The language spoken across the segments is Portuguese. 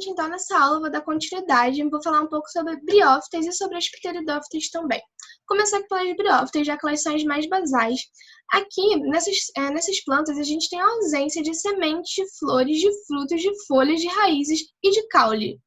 gente, então, nessa aula, vou dar continuidade e vou falar um pouco sobre briófitas e sobre as pteridófitas também. Começar pelas briófitas, já que elas são as mais basais. Aqui, nessas plantas, a gente tem a ausência de sementes, de flores, de frutos, de folhas, de raízes e de caule.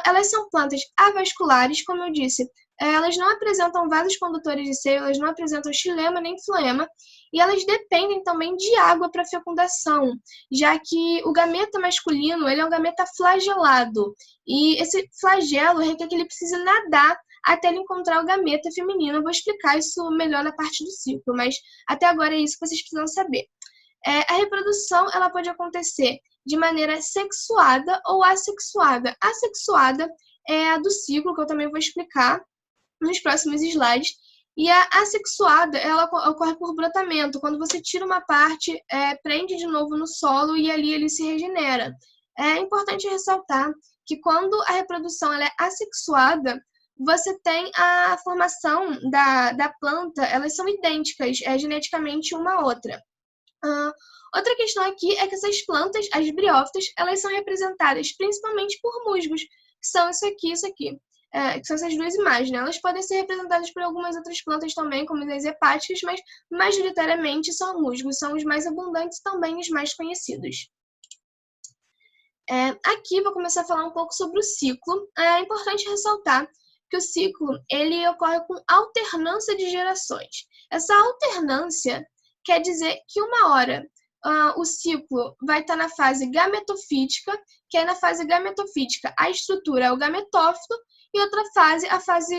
Elas são plantas avasculares, como eu disse, elas não apresentam vasos condutores de seio, elas não apresentam xilema nem floema, e elas dependem também de água para fecundação, já que o gameta masculino ele é um gameta flagelado, e esse flagelo requer que ele precise nadar até ele encontrar o gameta feminino. Eu vou explicar isso melhor na parte do ciclo, mas até agora é isso que vocês precisam saber. A reprodução ela pode acontecer de maneira sexuada ou assexuada. Assexuada é a do ciclo, que eu também vou explicar nos próximos slides. E a assexuada, ela ocorre por brotamento. Quando você tira uma parte, prende de novo no solo e ali ele se regenera. É importante ressaltar que quando a reprodução ela é assexuada, você tem a formação da planta, elas são idênticas geneticamente uma à outra. Outra questão aqui é que essas plantas, as briófitas, elas são representadas principalmente por musgos, que são isso aqui, que são essas duas imagens, né? Elas podem ser representadas por algumas outras plantas também, como as hepáticas, mas majoritariamente são musgos, são os mais abundantes e também os mais conhecidos. Aqui vou começar a falar um pouco sobre o ciclo. É importante ressaltar que o ciclo ele ocorre com alternância de gerações. Essa alternância quer dizer que uma hora o ciclo vai estar na fase gametofítica, que é na fase gametofítica a estrutura é o gametófito, e outra fase, a fase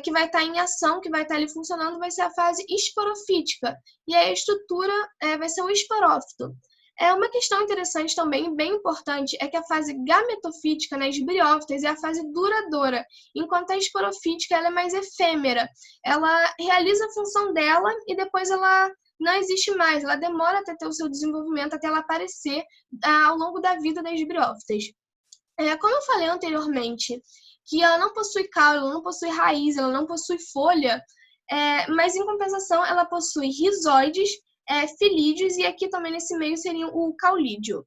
que vai estar em ação, que vai estar ali funcionando, vai ser a fase esporofítica, e aí a estrutura vai ser o esporófito. Uma questão interessante também, bem importante, é que a fase gametofítica nas briófitas é a fase duradoura, enquanto a esporofítica ela é mais efêmera. Ela realiza a função dela e depois ela não existe mais, ela demora até ter o seu desenvolvimento, até ela aparecer ao longo da vida das briófitas. Como eu falei anteriormente, que ela não possui caule, ela não possui raiz, ela não possui folha, mas em compensação ela possui rizóides, filídeos e aqui também nesse meio seria o caulídeo.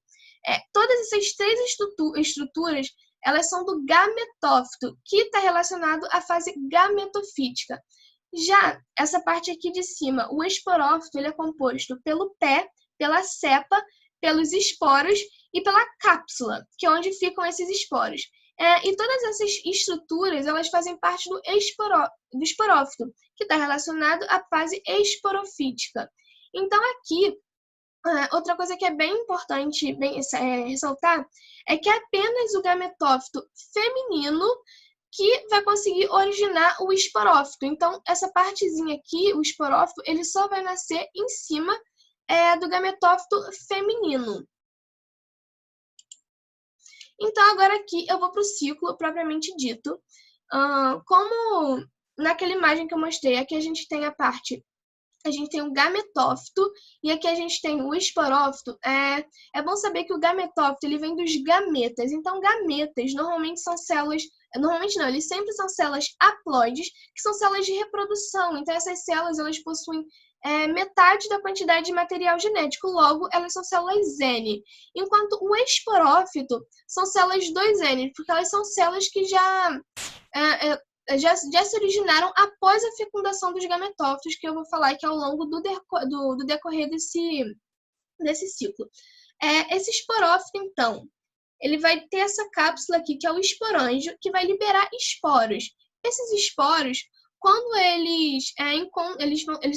Todas essas três estruturas elas são do gametófito, que está relacionado à fase gametofítica. Já essa parte aqui de cima, o esporófito, ele é composto pelo pé, pela cepa, pelos esporos e pela cápsula, que é onde ficam esses esporos. E todas essas estruturas, elas fazem parte do esporófito, que está relacionado à fase esporofítica. Então, aqui, outra coisa que é bem importante ressaltar é que é apenas o gametófito feminino que vai conseguir originar o esporófito. Então, essa partezinha aqui, o esporófito, ele só vai nascer em cima do gametófito feminino. Então, agora aqui eu vou para o ciclo propriamente dito. Como naquela imagem que eu mostrei, aqui a gente tem a gente tem o gametófito e aqui a gente tem o esporófito. É bom saber que o gametófito ele vem dos gametas. Então, gametas normalmente são células... Normalmente não, eles sempre são células haploides, que são células de reprodução. Então, essas células elas possuem metade da quantidade de material genético. Logo, elas são células N. Enquanto o esporófito são células 2N, porque elas são células que já se originaram após a fecundação dos gametófitos, que eu vou falar aqui ao longo do decorrer desse ciclo. Esse esporófito, então, ele vai ter essa cápsula aqui, que é o esporângio, que vai liberar esporos. Esses esporos, quando eles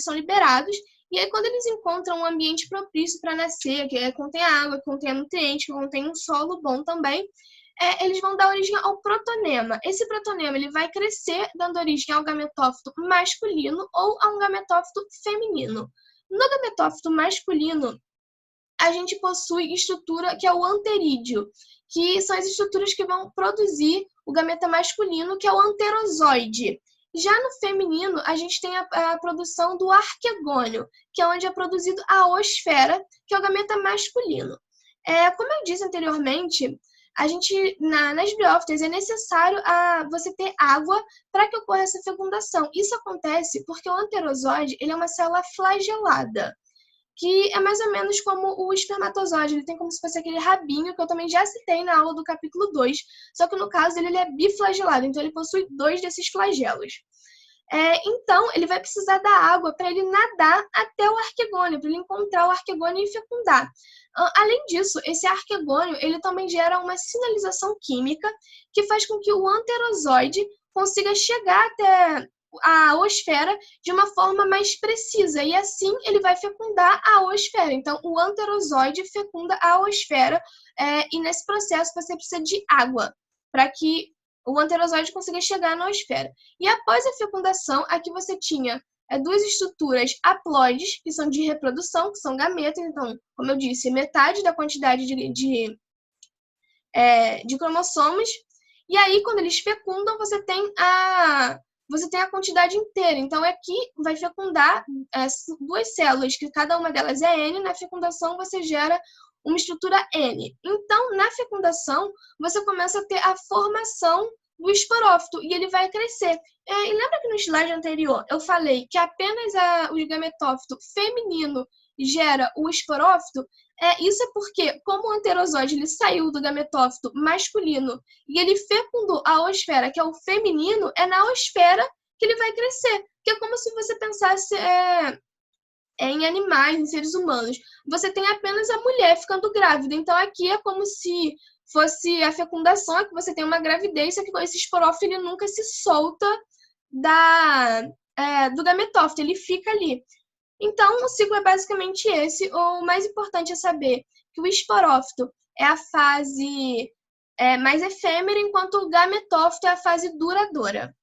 são liberados, e aí quando eles encontram um ambiente propício para nascer, que contém água, que contém nutrientes, que contém um solo bom também, eles vão dar origem ao protonema. Esse protonema ele vai crescer dando origem ao gametófito masculino ou a um gametófito feminino. No gametófito masculino, a gente possui estrutura que é o anterídeo, que são as estruturas que vão produzir o gameta masculino, que é o anterozoide. Já no feminino, a gente tem a produção do arquegônio, que é onde é produzido a oosfera, que é o gameta masculino. Como eu disse anteriormente, a gente, nas briófitas, é necessário você ter água para que ocorra essa fecundação. Isso acontece porque o anterozoide ele é uma célula flagelada. que é mais ou menos como o espermatozoide. Ele tem como se fosse aquele rabinho que eu também já citei na aula do capítulo 2, só que no caso dele ele é biflagelado, então ele possui 2 desses flagelos. Então, ele vai precisar da água para ele nadar até o arquegônio, para ele encontrar o arquegônio e fecundar. Além disso, esse arquegônio ele também gera uma sinalização química que faz com que o anterozoide consiga chegar até a oosfera de uma forma mais precisa, e assim ele vai fecundar a oosfera. Então, o anterozoide fecunda a oosfera, e nesse processo você precisa de água para que o anterozoide consiga chegar na oosfera. E após a fecundação, aqui você tinha 2 estruturas haploides, que são de reprodução, que são gametas. Então, como eu disse, metade da quantidade de cromossomos. E aí, quando eles fecundam, você tem a quantidade inteira. Então, aqui vai fecundar 2 células, que cada uma delas é N. Na fecundação, você gera uma estrutura N. Então, na fecundação, você começa a ter a formação do esporófito e ele vai crescer. E lembra que no slide anterior eu falei que apenas o gametófito feminino gera o esporófito? Isso é porque, como o anterozoide ele saiu do gametófito masculino e ele fecundou a oosfera, que é o feminino, é na oosfera que ele vai crescer. Que é como se você pensasse em animais, em seres humanos. Você tem apenas a mulher ficando grávida. Então, aqui é como se fosse a fecundação, é que você tem uma gravidez, só que esse esporófito ele nunca se solta do gametófito, ele fica ali. Então, o ciclo é basicamente esse. O mais importante é saber que o esporófito é a fase mais efêmera, enquanto o gametófito é a fase duradoura.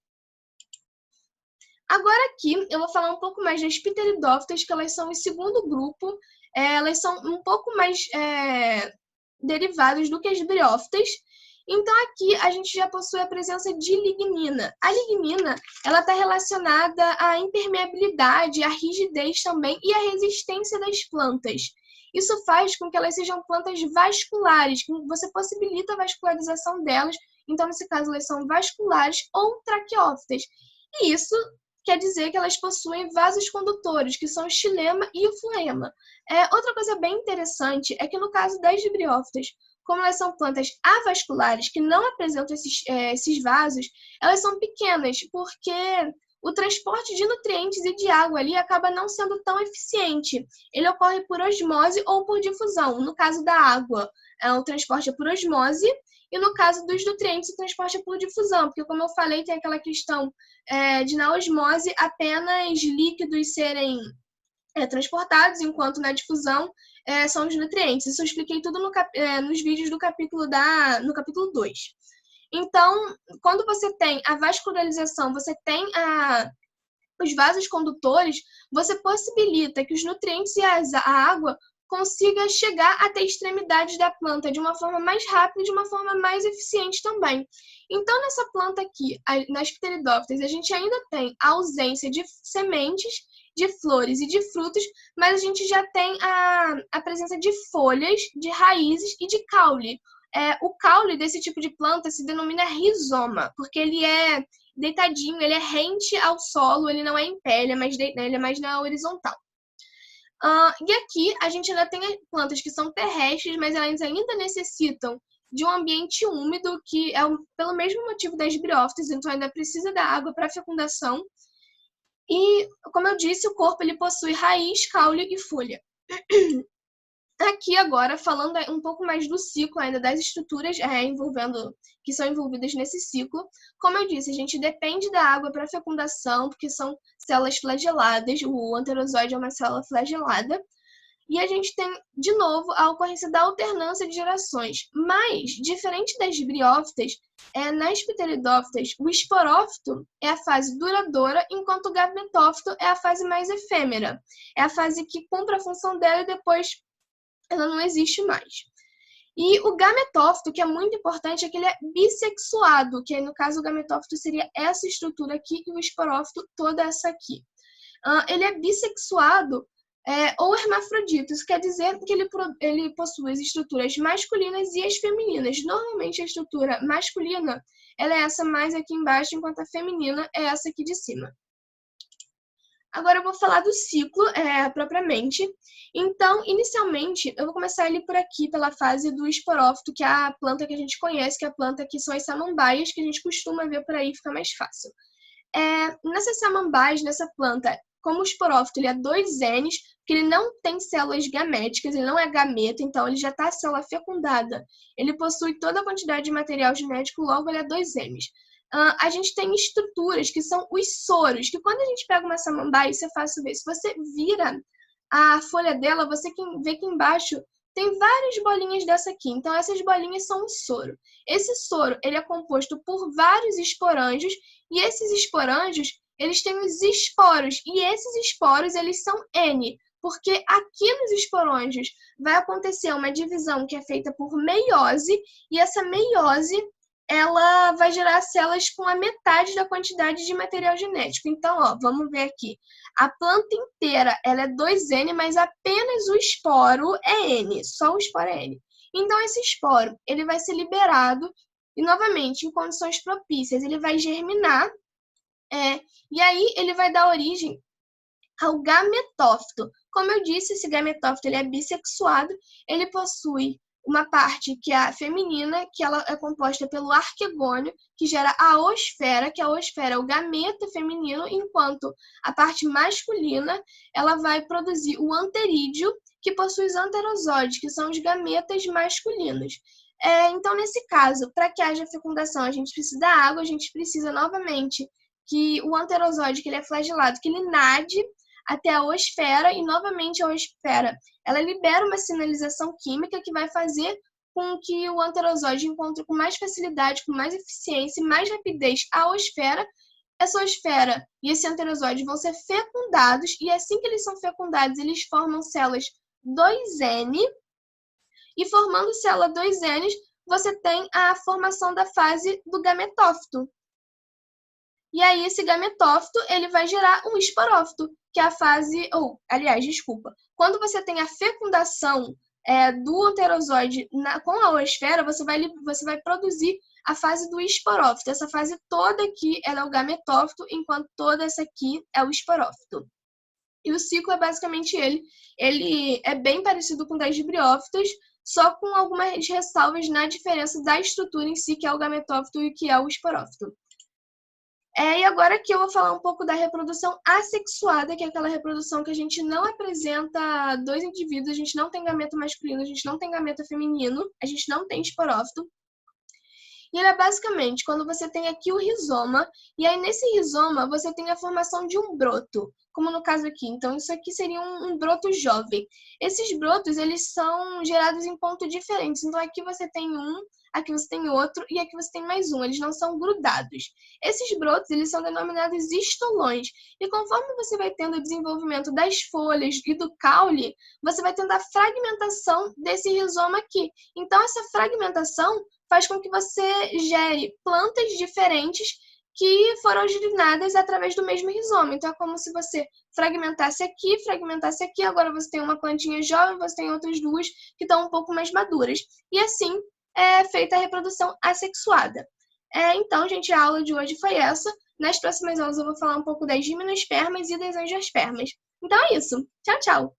Agora aqui eu vou falar um pouco mais das pteridófitas, que elas são o segundo grupo. Elas são um pouco mais derivadas do que as briófitas. Então aqui a gente já possui a presença de lignina. A lignina ela está relacionada à impermeabilidade, à rigidez também e à resistência das plantas. Isso faz com que elas sejam plantas vasculares, que você possibilita a vascularização delas. Então, nesse caso, elas são vasculares ou traqueófitas. E isso quer dizer que elas possuem vasos condutores, que são o xilema e o floema. Outra coisa bem interessante é que no caso das briófitas, como elas são plantas avasculares, que não apresentam esses vasos, elas são pequenas, porque o transporte de nutrientes e de água ali acaba não sendo tão eficiente. Ele ocorre por osmose ou por difusão. No caso da água, o transporte é por osmose, e no caso dos nutrientes, o transporte é por difusão, porque, como eu falei, tem aquela questão de, na osmose, apenas líquidos serem transportados, enquanto na difusão são os nutrientes. Isso eu expliquei tudo nos vídeos do capítulo 2. Então, quando você tem a vascularização, você tem os vasos condutores, você possibilita que os nutrientes e a água consiga chegar até extremidades da planta de uma forma mais rápida e de uma forma mais eficiente também. Então, nessa planta aqui, nas pteridófitas, a gente ainda tem a ausência de sementes, de flores e de frutos, mas a gente já tem a presença de folhas, de raízes e de caule. O caule desse tipo de planta se denomina rizoma, porque ele é deitadinho, ele é rente ao solo, ele não é em pé, ele é mais na horizontal. E aqui a gente ainda tem plantas que são terrestres, mas elas ainda necessitam de um ambiente úmido, que é pelo mesmo motivo das briófitas, então ainda precisa da água para fecundação. E, como eu disse, o corpo ele possui raiz, caule e folha. Aqui agora, falando um pouco mais do ciclo ainda das estruturas que são envolvidas nesse ciclo. Como eu disse, a gente depende da água para fecundação, porque são células flageladas, o anterozoide é uma célula flagelada. E a gente tem, de novo, a ocorrência da alternância de gerações. Mas, diferente das briófitas, nas pteridófitas, o esporófito é a fase duradoura, enquanto o gametófito é a fase mais efêmera. É a fase que cumpre a função dela e depois ela não existe mais. E o gametófito, que é muito importante, é que ele é bissexuado, que no caso o gametófito seria essa estrutura aqui e o esporófito toda essa aqui. Ele é bissexuado ou hermafrodito, isso quer dizer que ele possui as estruturas masculinas e as femininas. Normalmente a estrutura masculina ela é essa mais aqui embaixo, enquanto a feminina é essa aqui de cima. Agora eu vou falar do ciclo propriamente. Então, inicialmente, eu vou começar ali por aqui, pela fase do esporófito, que é a planta que a gente conhece, que é a planta que são as samambaias, que a gente costuma ver por aí, fica mais fácil. Nessas samambaias, nessa planta, como o esporófito ele é 2Ns, porque ele não tem células gaméticas, ele não é gameta, então ele já está a célula fecundada. Ele possui toda a quantidade de material genético, logo ele é 2Ns. A gente tem estruturas que são os soros, que quando a gente pega uma samambaia, isso é fácil ver. Se você vira a folha dela, você vê que embaixo tem várias bolinhas dessa aqui. Então, essas bolinhas são o soro. Esse soro ele é composto por vários esporângios, e esses esporângios eles têm os esporos, e esses esporos eles são N, porque aqui nos esporângios vai acontecer uma divisão que é feita por meiose, e essa meiose ela vai gerar células com a metade da quantidade de material genético. Então, ó, vamos ver aqui. A planta inteira ela é 2N, mas apenas o esporo é N, só o esporo é N. Então, esse esporo ele vai ser liberado e, novamente, em condições propícias, ele vai germinar e aí ele vai dar origem ao gametófito. Como eu disse, esse gametófito ele é bissexuado, ele possui uma parte que é a feminina, que ela é composta pelo arquegônio, que gera a oosfera, que a oosfera é o gameta feminino, enquanto a parte masculina ela vai produzir o anterídeo, que possui os anterosóides, que são os gametas masculinos. Então, nesse caso, para que haja fecundação, a gente precisa da água, a gente precisa novamente que o anterosóide, que ele é flagelado, que ele nade até a oosfera, e novamente a oosfera ela libera uma sinalização química que vai fazer com que o anterosóide encontre com mais facilidade, com mais eficiência e mais rapidez a oosfera. Essa oosfera e esse anterosóide vão ser fecundados, e assim que eles são fecundados, eles formam células 2N, e formando célula 2N, você tem a formação da fase do gametófito. E aí, esse gametófito, ele vai gerar um esporófito, que é a fase... Quando você tem a fecundação do anterosóide com a oosfera, você vai produzir a fase do esporófito. Essa fase toda aqui ela é o gametófito, enquanto toda essa aqui é o esporófito. E o ciclo é basicamente ele. Ele é bem parecido com o das briófitas, só com algumas ressalvas na diferença da estrutura em si, que é o gametófito e que é o esporófito. E agora aqui eu vou falar um pouco da reprodução assexuada, que é aquela reprodução que a gente não apresenta dois indivíduos, a gente não tem gameta masculino, a gente não tem gameta feminino, a gente não tem esporófito. E ele é basicamente quando você tem aqui o rizoma, e aí nesse rizoma você tem a formação de um broto, como no caso aqui. Então, isso aqui seria um broto jovem. Esses brotos, eles são gerados em pontos diferentes. Então, aqui você tem um, aqui você tem outro, e aqui você tem mais um. Eles não são grudados. Esses brotos, eles são denominados estolões. E conforme você vai tendo o desenvolvimento das folhas e do caule, você vai tendo a fragmentação desse rizoma aqui. Então, essa fragmentação faz com que você gere plantas diferentes que foram originadas através do mesmo rizoma. Então, é como se você fragmentasse aqui, agora você tem uma plantinha jovem, você tem outras duas que estão um pouco mais maduras. E assim é feita a reprodução assexuada. Então, gente, a aula de hoje foi essa. Nas próximas aulas eu vou falar um pouco das gimnospermas e das angiospermas. Então é isso. Tchau, tchau!